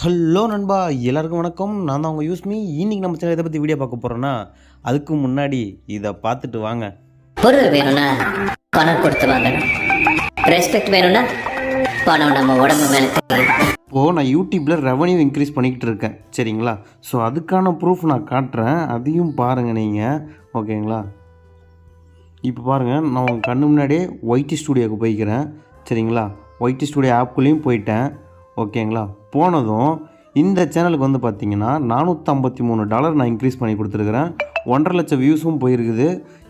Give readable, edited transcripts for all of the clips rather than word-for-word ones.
Hello நண்பா, எல்லாருக்கும் வணக்கம். நான் தான் உங்கள் யூஸ்மி. இன்னைக்கு நம்ம சேனல் எதை பற்றி வீடியோ பார்க்க போகிறோன்னா, அதுக்கு முன்னாடி இதை பார்த்துட்டு வாங்க. பொருள் வேணும்னா பணம் கொடுத்து வாங்கணும். ரெஸ்பெக்ட் வேணும்னா பணம் நம்ம உடம்பு மேலே தெரியும். இப்போது நான் யூடியூப்பில் ரெவன்யூ இன்க்ரீஸ் பண்ணிக்கிட்டு இருக்கேன், சரிங்களா? ஸோ அதுக்கான ப்ரூஃப் நான் காட்டுறேன், அதையும் பாருங்கள் நீங்கள், ஓகேங்களா? இப்போ பாருங்கள், நான் உங்கள் கண்ணு முன்னாடியே ஒய்டி ஸ்டூடியோவுக்கு போய்க்கிறேன், சரிங்களா? ஒய்டி ஸ்டூடியோ ஆப்புக்குள்ளேயும் போயிட்டேன், ஓகேங்களா? போனதும் இந்த சேனலுக்கு வந்து பார்த்திங்கன்னா $453 நான் இன்க்ரீஸ் பண்ணி கொடுத்துருக்குறேன். 1.5 லட்சம் வியூஸும் போயிருக்குது,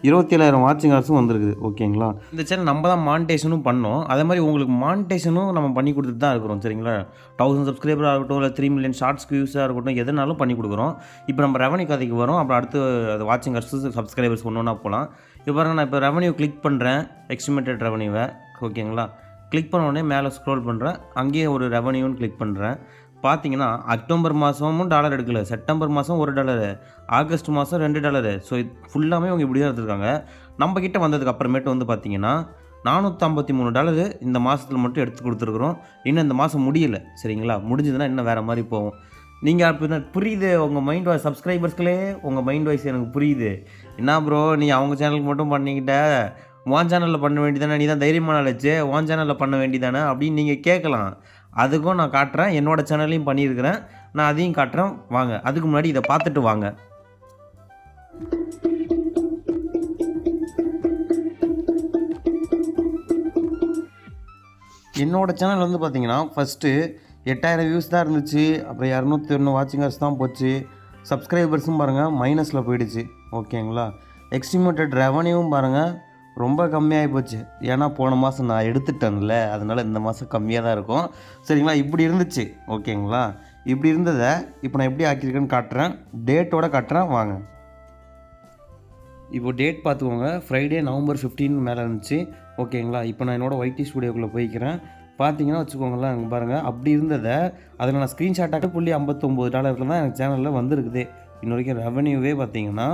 27,000 வாட்சிங் ஹவர்ஸும் வந்திருக்குது, ஓகேங்களா? இந்த சேனல் நம்ம தான் மானிட்டேஷனும் பண்ணோம். அதே மாதிரி உங்களுக்கு மானிட்டேஷனும் நம்ம பண்ணி கொடுத்துட்டு தான் இருக்கிறோம், சரிங்களா? 1000 சப்ஸ்கிரைபராக இருக்கட்டும், இல்லை 3 மில்லியன் ஷார்ட்ஸ் வியூஸாக இருக்கட்டும், எதுனாலும் பண்ணி கொடுக்குறோம். இப்போ நம்ம ரெவன்யூ கதைக்கு வரோம். அப்புறம் அடுத்து அது வாட்சிங் ஹவர்ஸ் சப்ஸ்கிரைபர்ஸ் ஒன்றா போகலாம். இப்போ பாருங்கள், நான் இப்போ ரெவன்யூ கிளிக் பண்ணுறேன், எஸ்டிமேட்டட் ரெவன்யூவை, ஓகேங்களா? கிளிக் பண்ண உடனே மேலே ஸ்க்ரோல் பண்ணுறேன், அங்கேயே ஒரு ரெவன்யூன்னு கிளிக் பண்ணுறேன். பார்த்தீங்கன்னா அக்டோபர் மாதமும் டாலர் எடுக்கல, செப்டம்பர் மாதம் $1, ஆகஸ்ட் மாதம் $2. ஸோ இது ஃபுல்லாமே அவங்க இப்படியே எடுத்துருக்காங்க. நம்மக்கிட்ட வந்ததுக்கு அப்புறமேட்டு வந்து பார்த்திங்கன்னா $453 இந்த மாதத்தில் மட்டும் எடுத்து கொடுத்துருக்குறோம். இன்னும் இந்த மாதம் முடியலை, சரிங்களா? முடிஞ்சதுன்னா இன்னும் வேறு மாதிரி போகும். நீங்கள் அப்போ புரியுது, உங்கள் மைண்ட் வாய்ஸ் சப்ஸ்கிரைபர்ஸ்களே உங்கள் மைண்ட் வாய்ஸ் எனக்கு புரியுது. என்ன ப்ரோ, நீ அவங்க சேனலுக்கு மட்டும் பண்ணிக்கிட்ட, உன் சேனலில் பண்ண வேண்டியதானே, நீ தான் தைரியமான ஆளாச்சு, உன் சேனலில் பண்ண வேண்டியதானே அப்படின்னு நீங்கள் கேட்கலாம். அதுக்கும் நான் காட்டுறேன், என்னோடய சேனல்லையும் பண்ணியிருக்கிறேன், நான் அதையும் காட்டுறேன். வாங்க, அதுக்கு முன்னாடி இதை பார்த்துட்டு வாங்க. என்னோடய சேனல் வந்து பார்த்திங்கன்னா ஃபஸ்ட்டு 8000 வியூஸ் தான் இருந்துச்சு. அப்புறம் 201 வாட்சிங் ஹவர்ஸ் தான் போச்சு. சப்ஸ்கிரைபர்ஸும் பாருங்கள் மைனஸில் போயிடுச்சு, ஓகேங்களா? எஸ்டிமேட்டட் ரெவன்யூவும் பாருங்கள் ரொம்ப கம்மியாகி போச்சு. ஏன்னா போன மாதம் நான் எடுத்துட்டேன்ல, அதனால் இந்த மாதம் கம்மியாக தான் இருக்கும், சரிங்களா? இப்படி இருந்துச்சு, ஓகேங்களா? இப்படி இருந்ததை இப்போ நான் எப்படி ஆக்கியிருக்கேன்னு காட்டுறேன், டேட்டோட காட்டுறேன், வாங்க. இப்போ டேட் பார்த்துக்கோங்க, ஃப்ரைடே நவம்பர் 15 மேலே இருந்துச்சு, ஓகேங்களா? இப்போ நான் என்னோடய ஒய்டி ஸ்டூடியோக்குள்ளே போய்க்கிறேன். பார்த்தீங்கன்னா வச்சுக்கோங்களேன், அங்கே பாருங்கள், அப்படி இருந்ததை அதில் நான் ஸ்க்ரீன்ஷாட்டாக $59 தான் எனக்கு சேனலில் வந்திருக்குது. இன்ன வரைக்கும் ரெவன்யூவே பார்த்தீங்கன்னா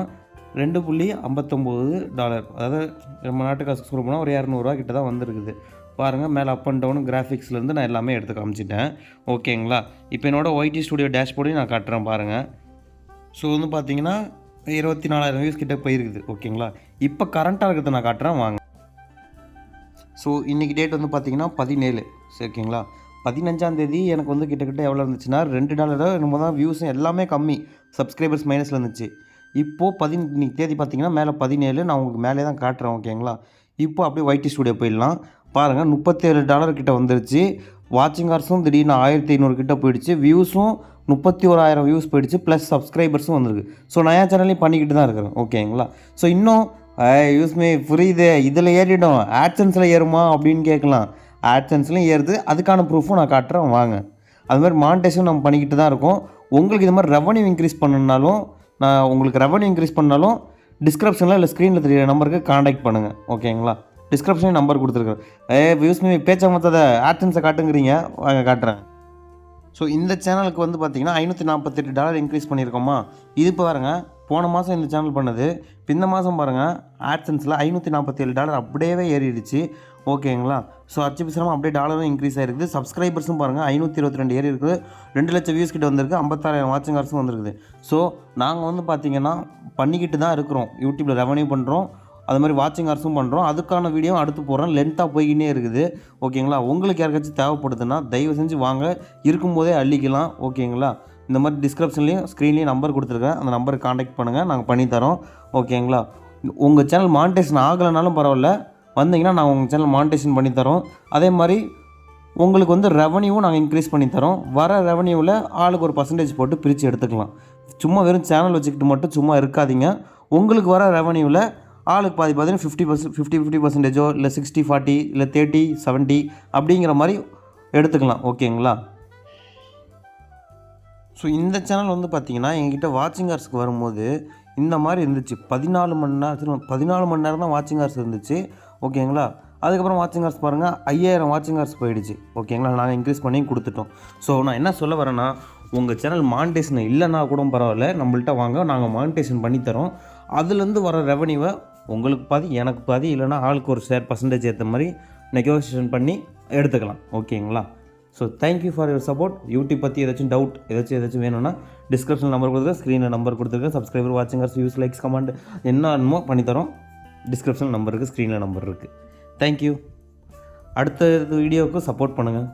$2.59, அதாவது நம்ம நாட்டு காசு சொல்ல போனால் ஒரு $200 கிட்ட தான் வந்திருக்குது. பாருங்கள், மேலே அப் அண்ட் டவுன் கிராஃபிக்ஸ்லேருந்து நான் எல்லாமே எடுத்து காமிச்சிட்டேன், ஓகேங்களா? இப்போ என்னோடய ஒய்டி ஸ்டூடியோ டேஷ்போர்டையும் நான் காட்டுறேன் பாருங்கள். ஸோ வந்து பார்த்தீங்கன்னா 24,000 வியூஸ் கிட்டே போயிருக்குது, ஓகேங்களா? இப்போ கரண்ட்டாக இருக்கிறத நான் காட்டுறேன், வாங்க. ஸோ இன்றைக்கி டேட் வந்து பார்த்திங்கன்னா 17, சரி, ஓகேங்களா? 15ஆம் தேதி எனக்கு வந்து கிட்டத்தட்ட எவ்வளோ இருந்துச்சுன்னா $2 என்னமோ தான் வியூஸும் எல்லாமே கம்மி, சப்ஸ்கிரைபர்ஸ் மைனஸில் இருந்துச்சு. இப்போது இன்னைக்கு தேதி பார்த்திங்கன்னா மேலே 17, நான் உங்களுக்கு மேலே தான் காட்டுறேன், ஓகேங்களா? இப்போ அப்படியே ஒய்டி ஸ்டூடியோ போயிடலாம். பாருங்கள், $37 கிட்ட வந்துருச்சு. வாட்சிங் ஹவர்ஸும் திடீர்னு 1500 கிட்ட போயிடுச்சு. வியூஸும் 31,000 வியூஸ் போயிடுச்சு, ப்ளஸ் சப்ஸ்கிரைபர்ஸும் வந்திருக்கு. ஸோ நான் என் சேனல்லையும் பண்ணிக்கிட்டு தான் இருக்கிறேன், ஓகேங்களா? ஸோ இன்னும் யூஸ்மே புரியுது, இதில் ஏறிடும், ஆட்சன்ஸில் ஏறுமா அப்படின்னு கேட்கலாம். ஆட்சன்ஸ்லையும் ஏறுது, அதுக்கான ப்ரூஃபும் நான் காட்டுறேன், வாங்க. அதுமாதிரி மானிட்டேஷன் நம்ம பண்ணிக்கிட்டு தான் இருக்கோம். உங்களுக்கு இது மாதிரி ரெவன்யூ இன்க்ரீஸ் பண்ணணுன்னாலும், நான் உங்களுக்கு ரெவன்யூ இன்க்ரீஸ் பண்ணாலும் டிஸ்கிரிப்ஷனில் இல்லை ஸ்க்ரீனில் தெரியுற நம்பருக்கு காண்டாக்ட் பண்ணுங்கள், ஓகேங்களா? டிஸ்கிரிப்ஷனில் நம்பர் கொடுத்துருக்குறேன். வியூஸ்மே பேச்ச மொத்தத்தை ஆட்சன்ஸை காட்டுங்கிறீங்க, வாங்க காட்டுறேன். ஸோ இந்த சேனலுக்கு வந்து பார்த்திங்கன்னா $548 இன்க்ரீஸ் பண்ணியிருக்கோமா? இது இப்போ பாருங்கள், போன மாதம் இந்த சேனல் பண்ணது, இப்போ இந்த மாதம் பாருங்கள் ஆட்சன்ஸில் $547 அப்படியே ஏறிடுச்சு, ஓகேங்களா? ஸோ அச்சு பிசரமாக அப்படியே டாலரும் இன்க்ரீஸ் ஆகிருக்குது. சப்ஸ்கிரைபர்ஸும் பாருங்கள் 522 ஏறி இருக்குது, 2 லட்சம் வியூஸ் கிட்ட வந்திருக்கு, 56,000 வாட்சிங் ஹவர்ஸும் வந்திருக்குது. ஸோ நாங்கள் வந்து பார்த்திங்கன்னா பண்ணிக்கிட்டு தான் இருக்கிறோம், யூடியூப்பில் ரெவன்யூ பண்ணுறோம், அது மாதிரி வாட்சிங் ஹவர்ஸும் பண்ணுறோம். அதுக்கான வீடியோ அடுத்து போடுறோம், லென்த்தாக போய்கினே இருக்குது, ஓகேங்களா? உங்களுக்கு யாருக்காச்சும் தேவைப்படுதுன்னா தயவு செஞ்சு வாங்க, இருக்கும்போதே அள்ளிக்கலாம், ஓகேங்களா? இந்த மாதிரி டிஸ்கிரிப்ஷன்லேயும் ஸ்க்ரீன்லேயும் நம்பர் கொடுத்துருக்கேன், அந்த நம்பருக்கு காண்டாக்ட் பண்ணுங்கள், நாங்கள் பண்ணித்தரோம், ஓகேங்களா? உங்கள் சேனல் மானிட்டேஷன் ஆகலைனாலும் பரவாயில்ல, வந்தீங்கன்னா நாங்கள் உங்கள் சேனல் மானிட்டேஷன் பண்ணித்தரோம். அதே மாதிரி உங்களுக்கு வந்து ரெவன்யூவும் நாங்கள் இன்க்ரீஸ் பண்ணித்தரோம். வர ரெவன்யூவில் ஆளுக்கு ஒரு பர்சன்டேஜ் போட்டு பிரித்து எடுத்துக்கலாம். சும்மா வெறும் சேனல் வச்சுக்கிட்டு மட்டும் சும்மா இருக்காதீங்க. உங்களுக்கு வர ரெவன்யூவில் ஆளுக்கு பாதி 50% இல்லை 60-40 இல்லை 30-70 அப்படிங்கிற மாதிரி எடுத்துக்கலாம், ஓகேங்களா? ஸோ இந்த சேனல் வந்து பார்த்திங்கன்னா எங்ககிட்ட வாட்சிங் ஹவர்ஸ்க்கு வரும்போது இந்த மாதிரி இருந்துச்சு, 14 மணி நேரம் தான் வாட்சிங் ஹவர்ஸ் இருந்துச்சு, ஓகேங்களா? அதுக்கப்புறம் வாட்சிங் ஹவர்ஸ் பாருங்கள் 5000 வாட்சிங் ஹவர்ஸ் போயிடுச்சு, ஓகேங்களா? நாங்கள் இன்க்ரீஸ் பண்ணி கொடுத்துட்டோம். ஸோ நான் என்ன சொல்ல வரேன்னா, உங்கள் சேனல் மானிட்டேஷன் இல்லைன்னா கூட பரவாயில்ல, நம்மள்ட்ட வாங்க, நாங்கள் மானிட்டேஷன் பண்ணித்தரோம். அதுலேருந்து வர ரெவன்யூவை உங்களுக்கு பாதி எனக்கு பாதி, இல்லைனா ஆளுக்கு ஒரு ஷேர் பர்சன்டேஜ் ஏற்ற மாதிரி நெகோசியேஷன் பண்ணி எடுத்துக்கலாம், ஓகேங்களா? So thank you for your support. YouTube பற்றி ஏதாச்சும் டவுட் ஏதாச்சும் வேணும்னா டிஸ்கிரிப்ஷன் நம்பர் கொடுத்துருக்கேன், ஸ்க்ரீனில் நம்பர் கொடுத்துருக்கேன். சப்ஸ்கிரைபர், வாட்சிங்கர்ஸ், வியூஸ், லைக்ஸ், கமெண்ட் என்னமோ பண்ணித்தரோம். டிஸ்கிரிப்ஷன் நம்பர் இருக்குது, ஸ்க்ரீனில் நம்பர் இருக்குது. தேங்க்யூ. அடுத்த வீடியோவுக்கு சப்போர்ட் பண்ணுங்கள்.